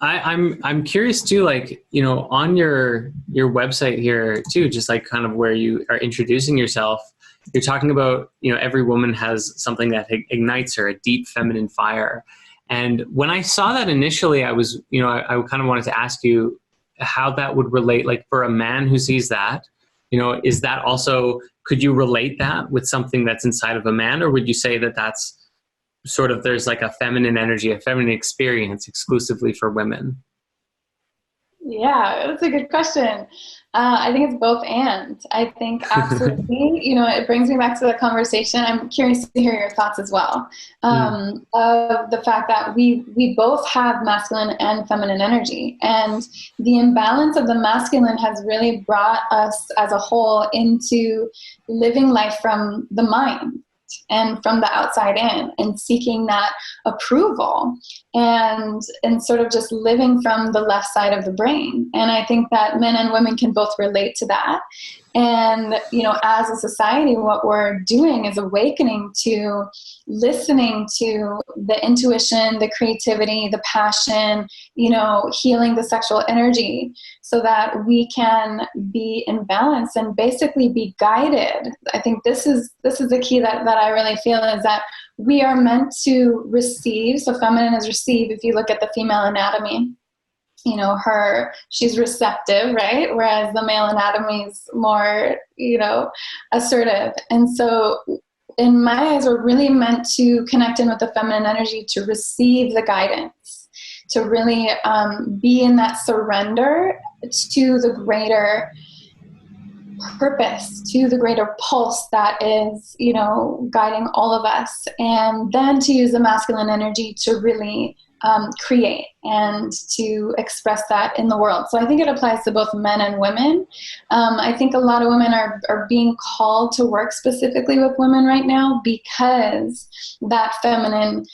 I'm curious too, like, you know, on your website here too, just like kind of where you are introducing yourself, you're talking about, you know, every woman has something that ignites her, a deep feminine fire. And when I saw that initially, I was, you know, I kind of wanted to ask you how that would relate, like for a man who sees that, you know, is that also, could you relate that with something that's inside of a man? Or would you say that that's sort of, there's like a feminine energy, a feminine experience exclusively for women? Yeah, that's a good question. I think it's both and. I think absolutely, you know, it brings me back to the conversation. I'm curious to hear your thoughts as well. Of the fact that we both have masculine and feminine energy, and the imbalance of the masculine has really brought us as a whole into living life from the mind and from the outside in, and seeking that approval, and sort of just living from the left side of the brain. And I think that men and women can both relate to that. And, you know, as a society, what we're doing is awakening to listening to the intuition, the creativity, the passion, you know, healing the sexual energy, so that we can be in balance and basically be guided. I think this is the key that I really feel, is that we are meant to receive. So feminine is receive. If you look at the female anatomy, you know, she's receptive, right? Whereas the male anatomy is more, you know, assertive. And so in my eyes, we're really meant to connect in with the feminine energy to receive the guidance, to really be in that surrender to the greater purpose, to the greater pulse that is, you know, guiding all of us. And then to use the masculine energy to really create and to express that in the world. So I think it applies to both men and women. I think a lot of women are being called to work specifically with women right now, because that feminine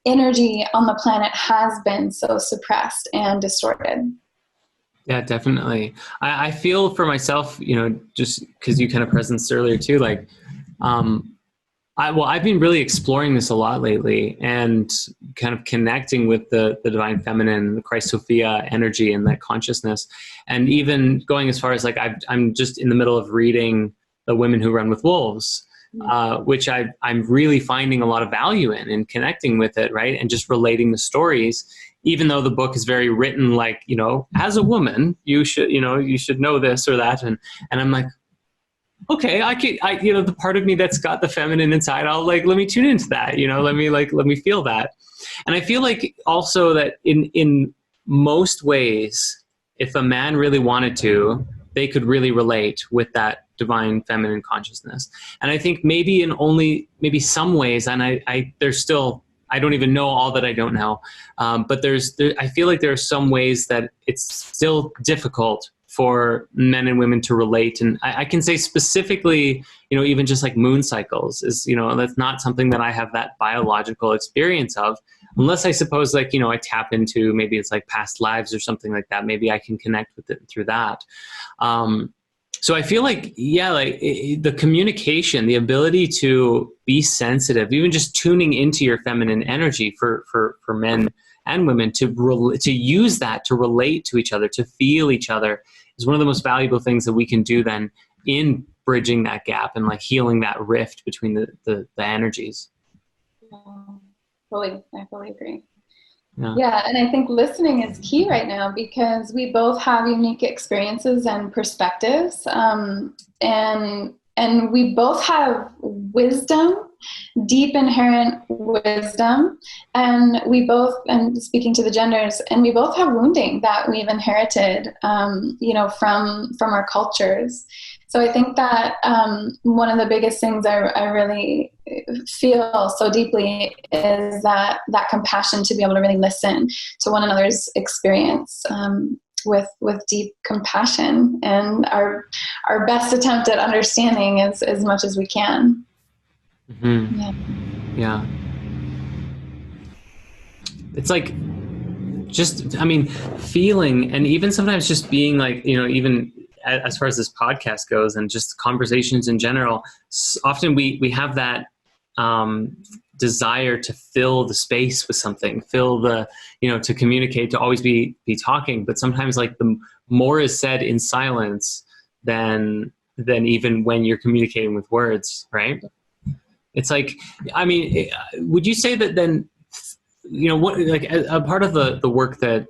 energy on the planet has been so suppressed and distorted. Yeah, definitely. I feel for myself, you know, just because you kind of presenced earlier too, like, I've been really exploring this a lot lately, and kind of connecting with the divine feminine, the Christ Sophia energy and that consciousness. And even going as far as like, I'm just in the middle of reading The Women Who Run with Wolves, which I'm really finding a lot of value in and connecting with it, right? And just relating the stories, even though the book is very written like, you know, as a woman, you should know this or that. And I'm like, okay, you know, the part of me that's got the feminine inside, I'll like, let me tune into that, you know, let me feel that. And I feel like also that in most ways, if a man really wanted to, they could really relate with that divine feminine consciousness. And I think maybe maybe some ways, and there's still, I don't even know all that I don't know. But I feel like there are some ways that it's still difficult for men and women to relate. And I can say specifically, you know, even just like moon cycles is, you know, that's not something that I have that biological experience of, unless I suppose, like, you know, I tap into, maybe it's like past lives or something like that. Maybe I can connect with it through that. So I feel like, yeah, like the communication, the ability to be sensitive, even just tuning into your feminine energy for men and women to use that to relate to each other, to feel each other, is one of the most valuable things that we can do then in bridging that gap and like healing that rift between the energies. I fully agree. Yeah, and I think listening is key right now, because we both have unique experiences and perspectives, and we both have wisdom, deep inherent wisdom, and speaking to the genders, and we both have wounding that we've inherited, you know, from our cultures. So I think that one of the biggest things I really feel so deeply is that compassion, to be able to really listen to one another's experience with deep compassion, and our best attempt at understanding as much as we can. Mm-hmm. Yeah. It's like, just, I mean, feeling, and even sometimes just being like, you know, even as far as this podcast goes and just conversations in general, often we have that desire to fill the space with something, fill the, to communicate, to always be talking. But sometimes like the more is said in silence than even when you're communicating with words, right? It's like, I mean, would you say that then, what, like a part of the work that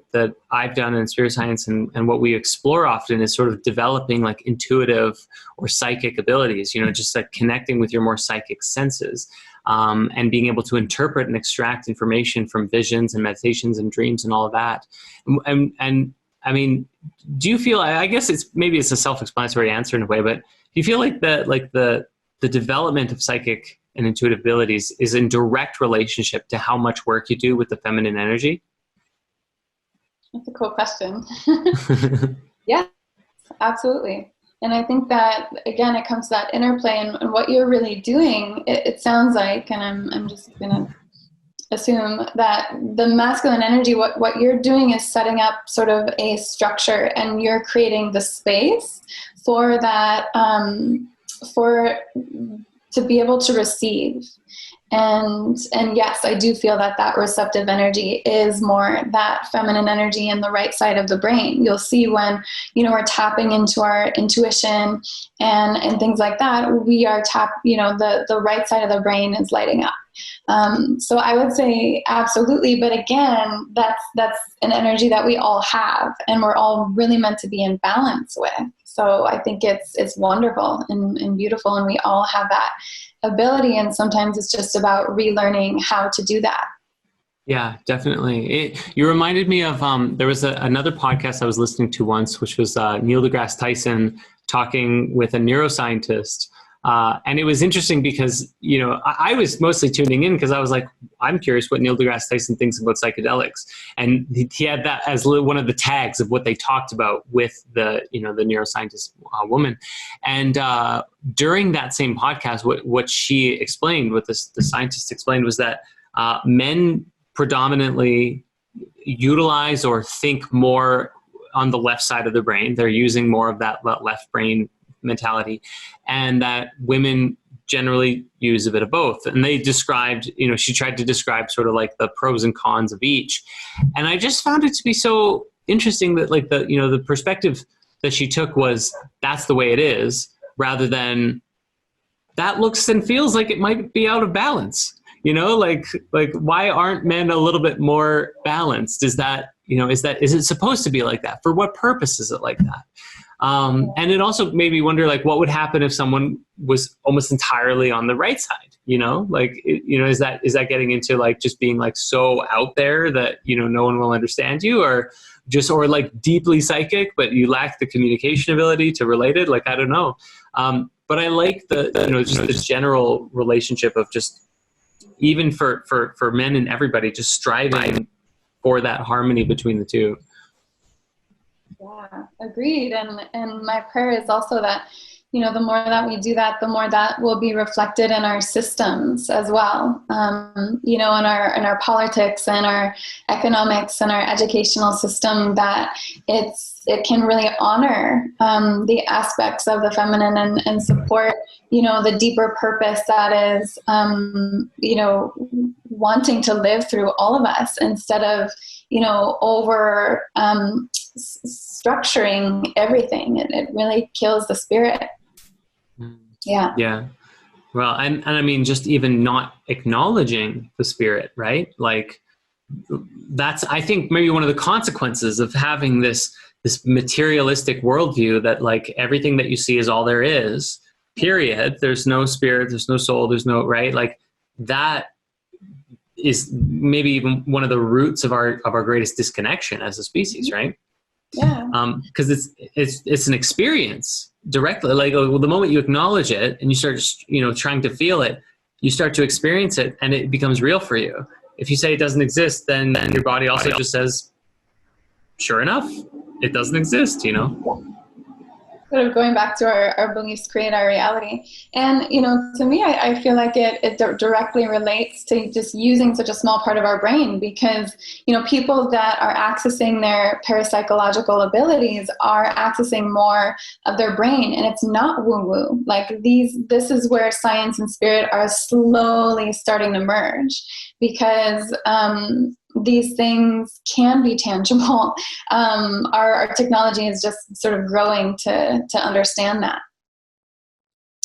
I've done in spirit science and what we explore often is sort of developing like intuitive or psychic abilities, just like connecting with your more psychic senses, and being able to interpret and extract information from visions and meditations and dreams and all of that. And I mean, do you feel, I guess maybe it's a self-explanatory answer in a way, but do you feel like the development of psychic and intuitive abilities is in direct relationship to how much work you do with the feminine energy? That's a cool question. Yeah, absolutely. And I think that, again, it comes to that interplay and what you're really doing. It sounds like, and I'm just going to assume that the masculine energy, what you're doing is setting up sort of a structure, and you're creating the space for that, to be able to receive. And yes, I do feel that receptive energy is more that feminine energy in the right side of the brain. You'll see when, we're tapping into our intuition and things like that, we are the right side of the brain is lighting up. So I would say absolutely. But again, that's an energy that we all have, and we're all really meant to be in balance with. So I think it's wonderful and beautiful, and we all have that ability. And sometimes it's just about relearning how to do that. Yeah, definitely. You reminded me of, there was another podcast I was listening to once, which was Neil deGrasse Tyson talking with a neuroscientist. And it was interesting because, I was mostly tuning in because I was like, I'm curious what Neil deGrasse Tyson thinks about psychedelics. And he had that as one of the tags of what they talked about with the neuroscientist woman. And during that same podcast, what she explained, what the scientist explained, was that men predominantly utilize or think more on the left side of the brain. They're using more of that left brain mentality, and that women generally use a bit of both. And they described, she tried to describe sort of like the pros and cons of each. And I just found it to be so interesting that like the perspective that she took was that's the way it is, rather than that looks and feels like it might be out of balance. Like why aren't men a little bit more balanced? Is it supposed to be like that? For what purpose is it like that? And it also made me wonder, like, what would happen if someone was almost entirely on the right side? Is that getting into like just being like so out there that, no one will understand you, or like deeply psychic, but you lack the communication ability to relate it? Like, I don't know. But I like just the general relationship of just, even for men and everybody, just striving for that harmony between the two. Yeah, agreed. And my prayer is also that, the more that we do that, the more that will be reflected in our systems as well. In our politics and our economics and our educational system, that it can really honor the aspects of the feminine and support, the deeper purpose that is, wanting to live through all of us, instead of, over structuring everything. It really kills the spirit. Yeah. Yeah. Well, and I mean, just even not acknowledging the spirit, right? Like that's, I think, maybe one of the consequences of having this materialistic worldview, that like everything that you see is all there is, period. There's no spirit, there's no soul, there's no, right? Like that is maybe even one of the roots of our greatest disconnection as a species, right? Yeah. Because it's an experience directly. Like the moment you acknowledge it and you start, trying to feel it, you start to experience it, and it becomes real for you. If you say it doesn't exist, then your body also just says, sure enough, it doesn't exist, sort of going back to our beliefs create our reality. And, to me, I feel like it directly relates to just using such a small part of our brain, because, people that are accessing their parapsychological abilities are accessing more of their brain, and it's not woo-woo. Like this is where science and spirit are slowly starting to merge, because these things can be tangible. Our technology is just sort of growing to understand that.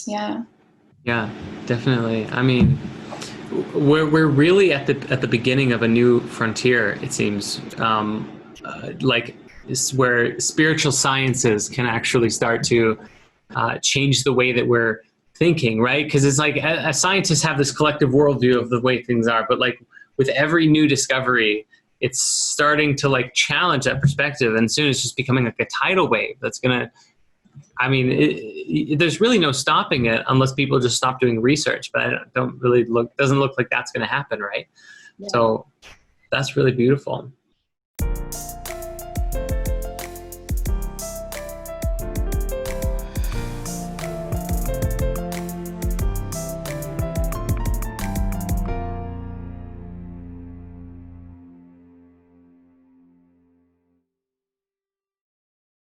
Yeah. Yeah, definitely. I mean, we're really at the beginning of a new frontier, it seems. Like it's where spiritual sciences can actually start to change the way that we're thinking, right? Because it's like as scientists have this collective worldview of the way things are, but like with every new discovery, it's starting to like challenge that perspective, and soon it's just becoming like a tidal wave that's gonna. I mean, there's really no stopping it unless people just stop doing research. But I don't really look. Doesn't look like that's going to happen, right? Yeah. So that's really beautiful.